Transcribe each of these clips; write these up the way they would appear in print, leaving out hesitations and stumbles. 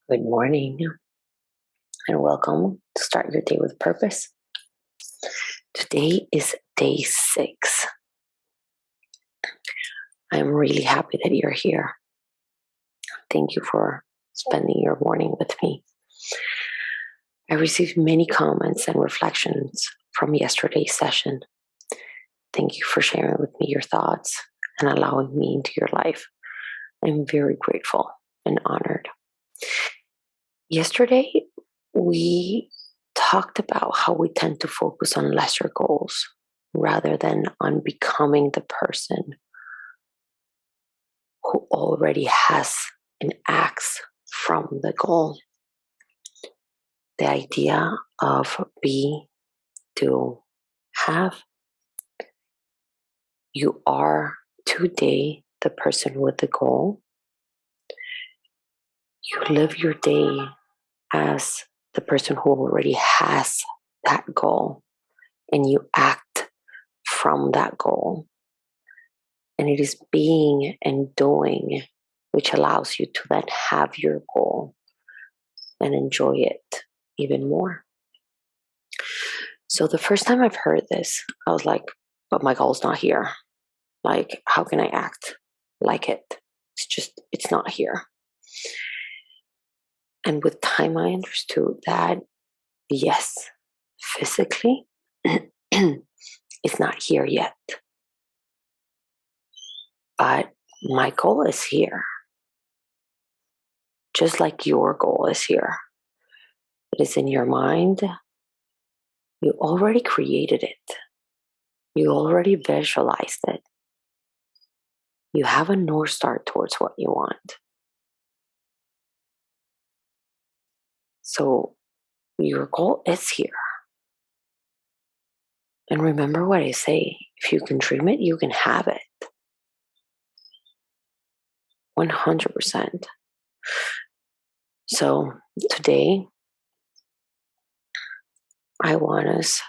Good morning and welcome to Start Your Day with Purpose. Today is day 6. I'm really happy that you're here. Thank you for spending your morning with me. I received many comments and reflections from yesterday's session. Thank you for sharing with me your thoughts and allowing me into your life. I'm very grateful and honored. Yesterday, we talked about how we tend to focus on lesser goals rather than on becoming the person who already has and acts from the goal. The idea of be, do, have. You are today the person with the goal. You live your day as the person who already has that goal, and you act from that goal. And it is being and doing which allows you to then have your goal and enjoy it even more. So the first time I've heard this, I was like, but my goal's not here. Like, how can I act like it? It's not here. And with time, I understood that, yes, physically, it's not here yet. But my goal is here. Just like your goal is here. It is in your mind. You already created it. You already visualized it. You have a North Star towards what you want. So your goal is here. And remember what I say, if you can dream it, you can have it. 100%. So today, I want us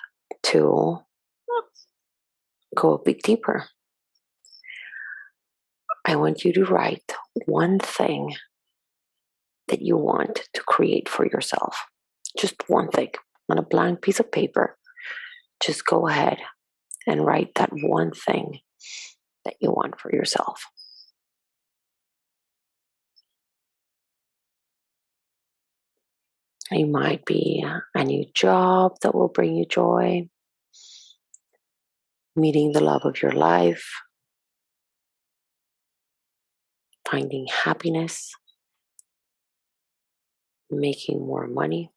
to go a bit deeper. I want you to write one thing that you want to create for yourself. Just one thing on a blank piece of paper. Just go ahead and write that one thing that you want for yourself. It might be a new job that will bring you joy, meeting the love of your life, finding happiness, making more money,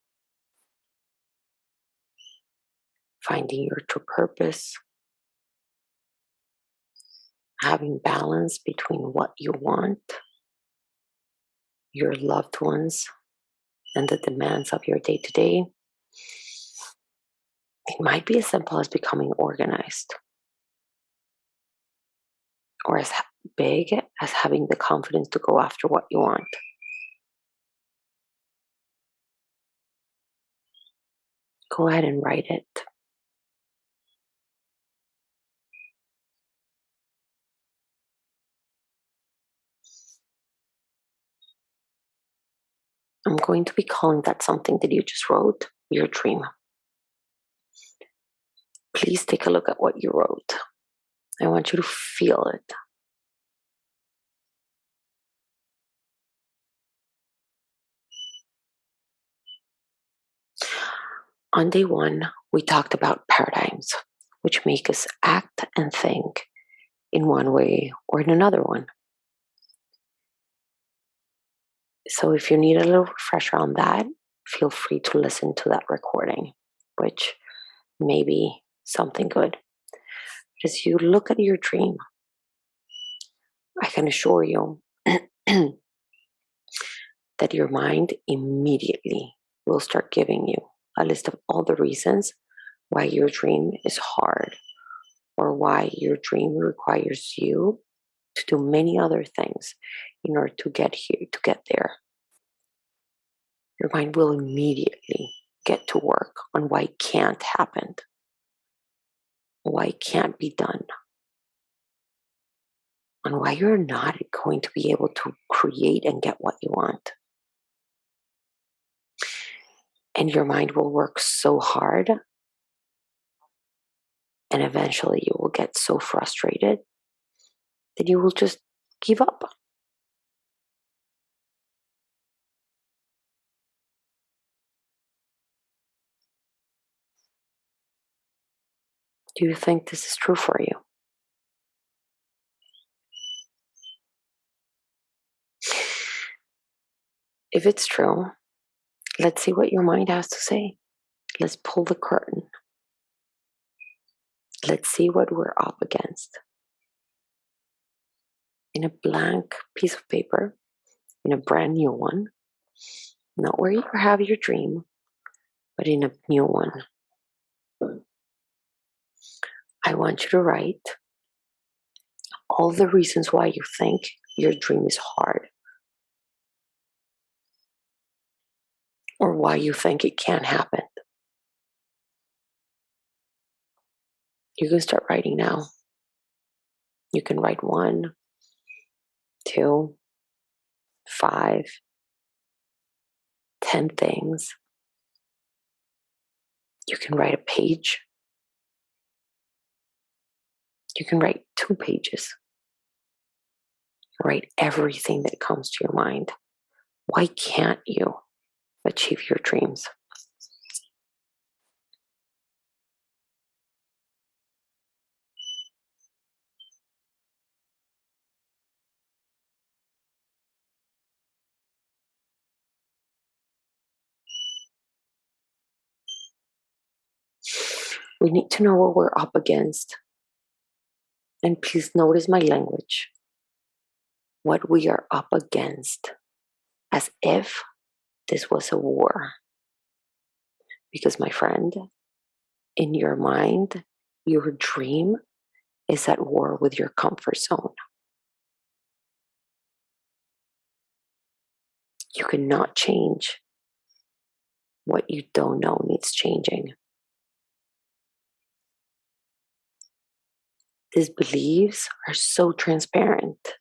finding your true purpose, having balance between what you want, your loved ones, and the demands of your day to day. It might be as simple as becoming organized, or as big as having the confidence to go after what you want. Go ahead and write it. I'm going to be calling that something that you just wrote your dream. Please take a look at what you wrote. I want you to feel it. On day 1, we talked about paradigms, which make us act and think in one way or in another one. So if you need a little refresher on that, feel free to listen to that recording, which may be something good. As you look at your dream, I can assure you that your mind immediately will start giving you a list of all the reasons why your dream is hard, or why your dream requires you to do many other things in order to get here, to get there. Your mind will immediately get to work on why it can't happen, why it can't be done, on why you're not going to be able to create and get what you want. And your mind will work so hard, and eventually you will get so frustrated that you will just give up. Do you think this is true for you? If it's true, let's see what your mind has to say. Let's pull the curtain. Let's see what we're up against. In a blank piece of paper, in a brand new one, not where you have your dream, but in a new one. I want you to write all the reasons why you think your dream is hard, or why you think it can't happen. You can start writing now. You can write 1, 2, 5, 10 things. You can write a page. You can write 2 pages. Write everything that comes to your mind. Why can't you achieve your dreams? We need to know what we're up against. And please notice my language. What we are up against, as if this was a war. Because, my friend, in your mind, your dream is at war with your comfort zone. You cannot change what you don't know needs changing. These beliefs are so transparent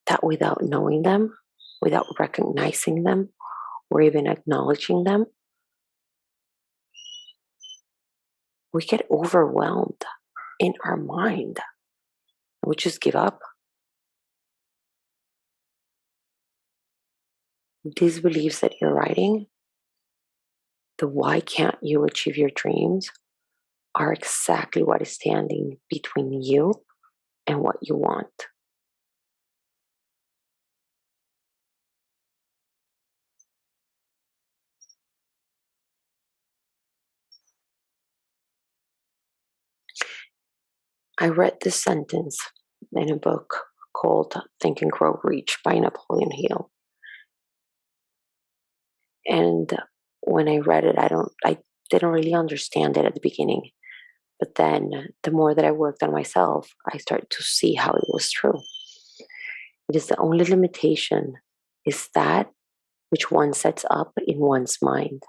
that without knowing them, without recognizing them, or even acknowledging them, we get overwhelmed in our mind. We just give up. These beliefs that you're writing, the why can't you achieve your dreams, are exactly what is standing between you and what you want. I read this sentence in a book called Think and Grow Rich by Napoleon Hill. And when I read it, I didn't really understand it at the beginning. But then the more that I worked on myself, I started to see how it was true. It is the only limitation is that which one sets up in one's mind.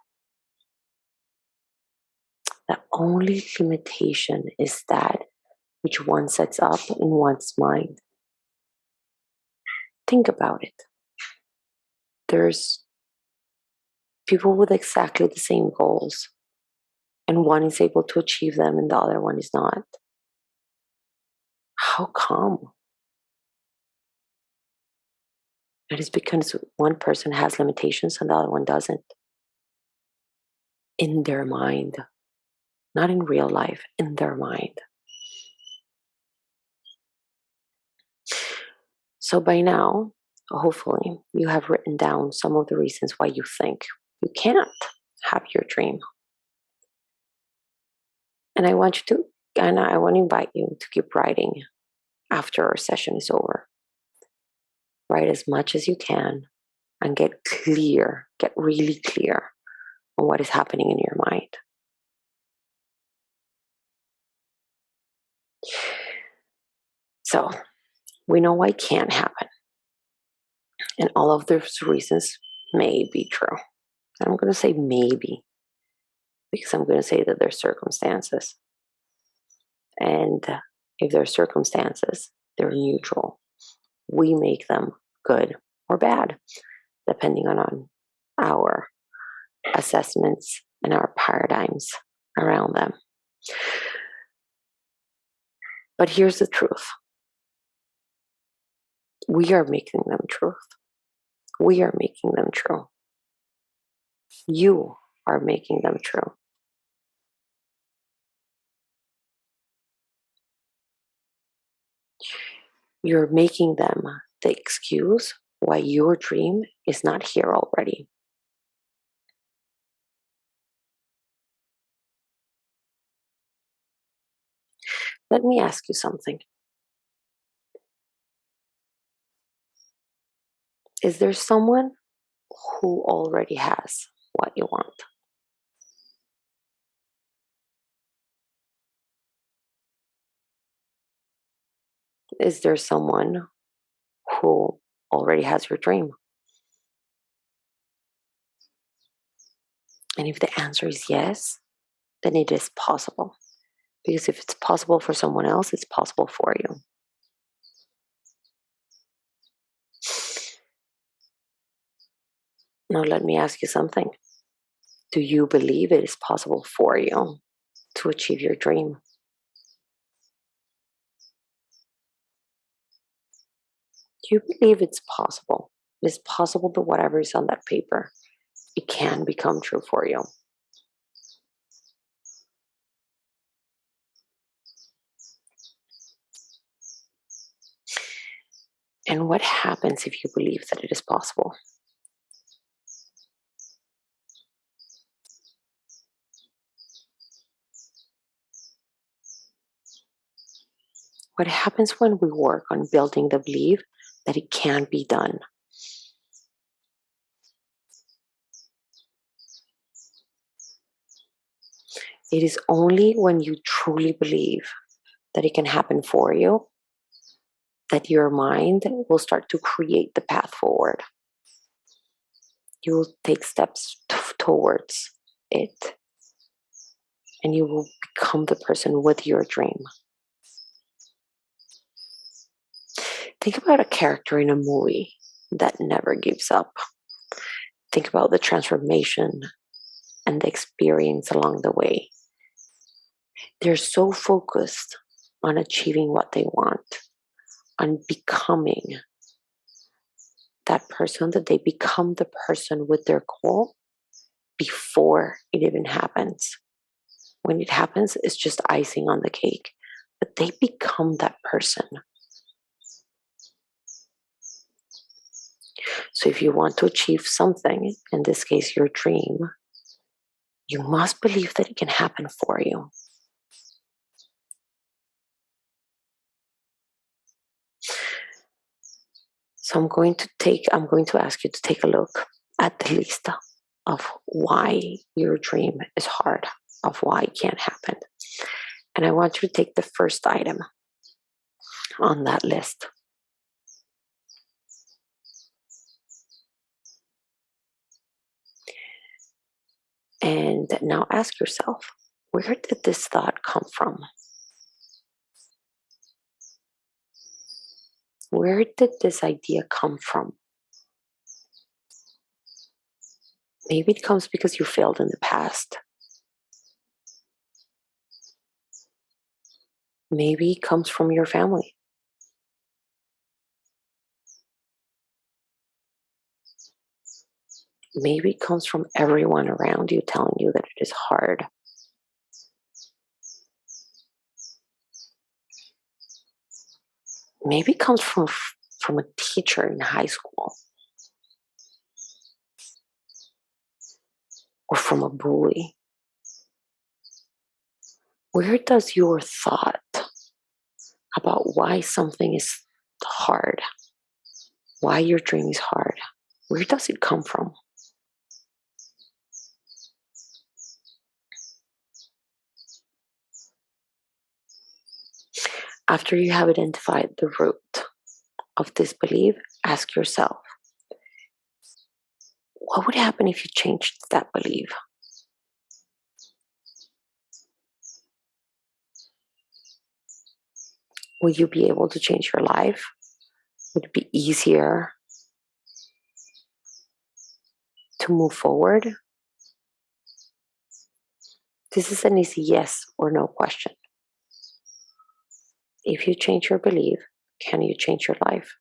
The only limitation is that which one sets up in one's mind. Think about it. There's people with exactly the same goals, and one is able to achieve them and the other one is not. How come? It is because one person has limitations and the other one doesn't. In their mind, not in real life, in their mind. So by now, hopefully, you have written down some of the reasons why you think you can't have your dream. And I want to invite you to keep writing after our session is over. Write as much as you can and get really clear on what is happening in your mind. So we know why it can't happen. And all of those reasons may be true. And I'm going to say maybe, because I'm going to say that there's circumstances. And if there are circumstances, they're neutral. We make them good or bad, depending on our assessments and our paradigms around them. But here's the truth. We are making them truth. We are making them true. You are making them true. You're making them the excuse why your dream is not here already. Let me ask you something. Is there someone who already has what you want? Is there someone who already has your dream? And if the answer is yes, then it is possible. Because if it's possible for someone else, it's possible for you. Now, let me ask you something. Do you believe it is possible for you to achieve your dream? Do you believe it's possible? It's possible that whatever is on that paper, it can become true for you. And what happens if you believe that it is possible? What happens when we work on building the belief that it can be done? It is only when you truly believe that it can happen for you that your mind will start to create the path forward. You will take steps towards it, and you will become the person with your dream. Think about a character in a movie that never gives up. Think about the transformation and the experience along the way. They're so focused on achieving what they want, on becoming that person, that they become the person with their goal before it even happens. When it happens, it's just icing on the cake, but they become that person. So if you want to achieve something, in this case, your dream, you must believe that it can happen for you. So I'm going to ask you to take a look at the list of why your dream is hard, of why it can't happen. And I want you to take the first item on that list. And now ask yourself, where did this thought come from? Where did this idea come from? Maybe it comes because you failed in the past. Maybe it comes from your family. Maybe it comes from everyone around you telling you that it is hard. Maybe it comes from a teacher in high school, or from a bully. Where does your thought about why something is hard, why your dream is hard, where does it come from? After you have identified the root of this belief, ask yourself, what would happen if you changed that belief? Will you be able to change your life? Would it be easier to move forward, this is an easy yes or no question. If you change your belief, can you change your life?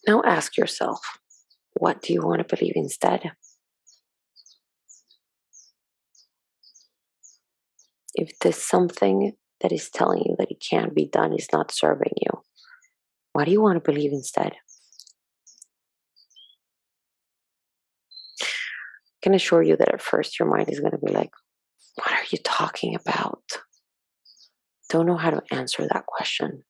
Now ask yourself, what do you want to believe instead? If there's something that is telling you that it can't be done, is not serving you, what do you want to believe instead? I can assure you that at first your mind is going to be like, what are you talking about? Don't know how to answer that question.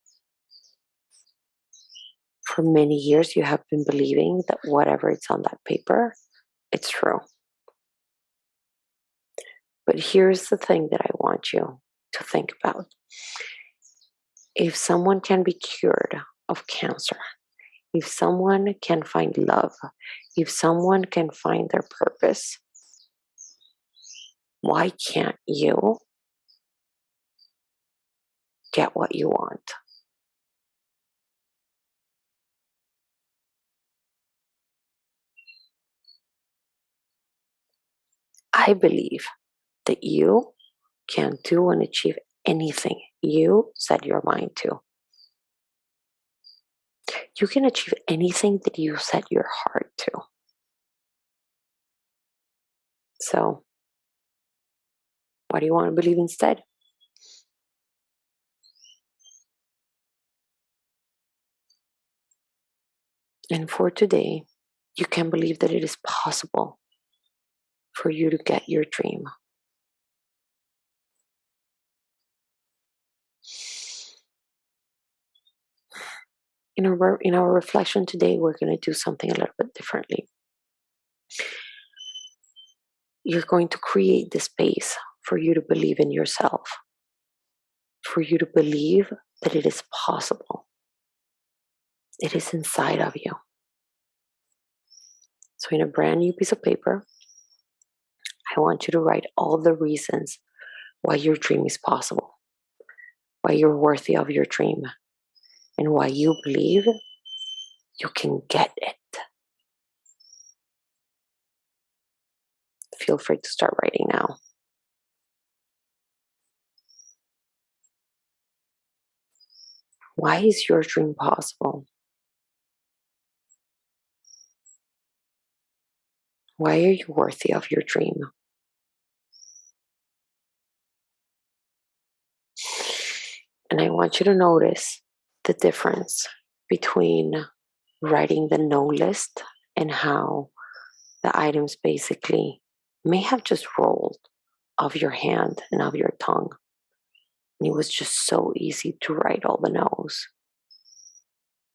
For many years, you have been believing that whatever it's on that paper, it's true. But here's the thing that I want you to think about. If someone can be cured of cancer, if someone can find love, if someone can find their purpose, why can't you get what you want? I believe that you can do and achieve anything you set your mind to. You can achieve anything that you set your heart to. So, what do you want to believe instead? And for today, you can believe that it is possible for you to get your dream. In our reflection today, we're going to do something a little bit differently. You're going to create the space for you to believe in yourself, for you to believe that it is possible. It is inside of you. So, in a brand new piece of paper, I want you to write all the reasons why your dream is possible, why you're worthy of your dream, and why you believe you can get it. Feel free to start writing now. Why is your dream possible? Why are you worthy of your dream? And I want you to notice the difference between writing the no list and how the items basically may have just rolled off your hand and off your tongue. And it was just so easy to write all the no's.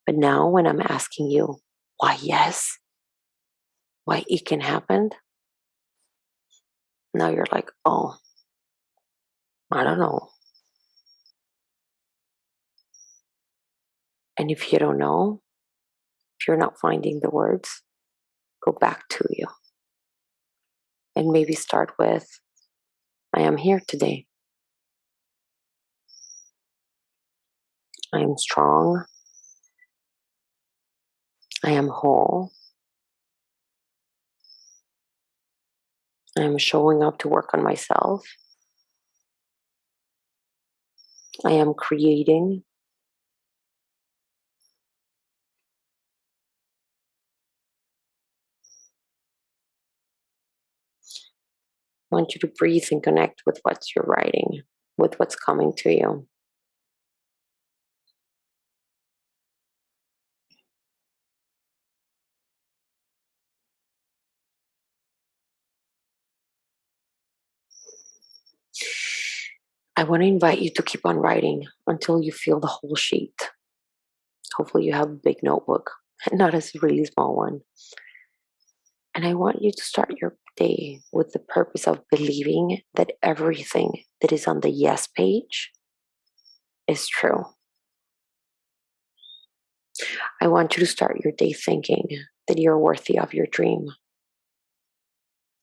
But now, when I'm asking you why yes, why it can happen, now you're like, oh, I don't know. And if you don't know, if you're not finding the words, go back to you and maybe start with, I am here today. I am strong. I am whole. I am showing up to work on myself. I am creating. I want you to breathe and connect with what you're writing, with what's coming to you. I want to invite you to keep on writing until you feel the whole sheet. Hopefully, you have a big notebook and not a really small one. And I want you to start your day with the purpose of believing that everything that is on the yes page is true. I want you to start your day thinking that you're worthy of your dream,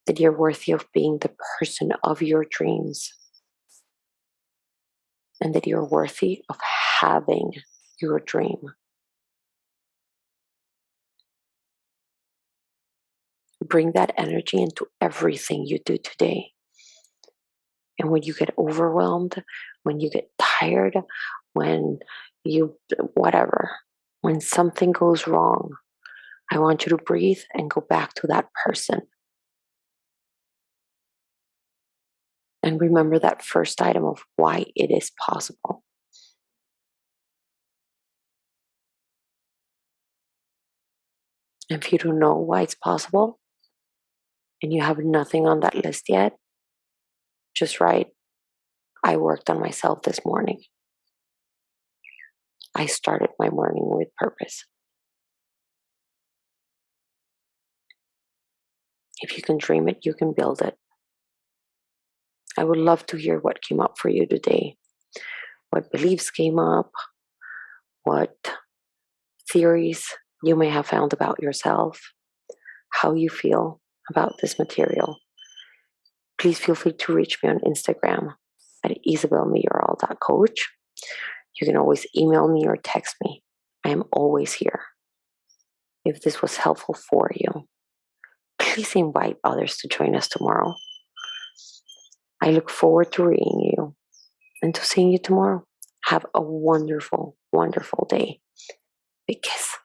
that you're worthy of being the person of your dreams. and that you're worthy of having your dream. Bring that energy into everything you do today. And when you get overwhelmed, when you get tired, when you, whatever, when something goes wrong, I want you to breathe and go back to that person. And remember that first item of why it is possible. And if you don't know why it's possible and you have nothing on that list yet, just write, I worked on myself this morning. I started my morning with purpose. If you can dream it, you can build it. I would love to hear what came up for you today. What beliefs came up, what theories you may have found about yourself, how you feel about this material. Please feel free to reach me on Instagram at isabelmayoral.coach. You can always email me or text me. I am always here. If this was helpful for you, please invite others to join us tomorrow. I look forward to reading you and to seeing you tomorrow. Have a wonderful, wonderful day. Big kiss.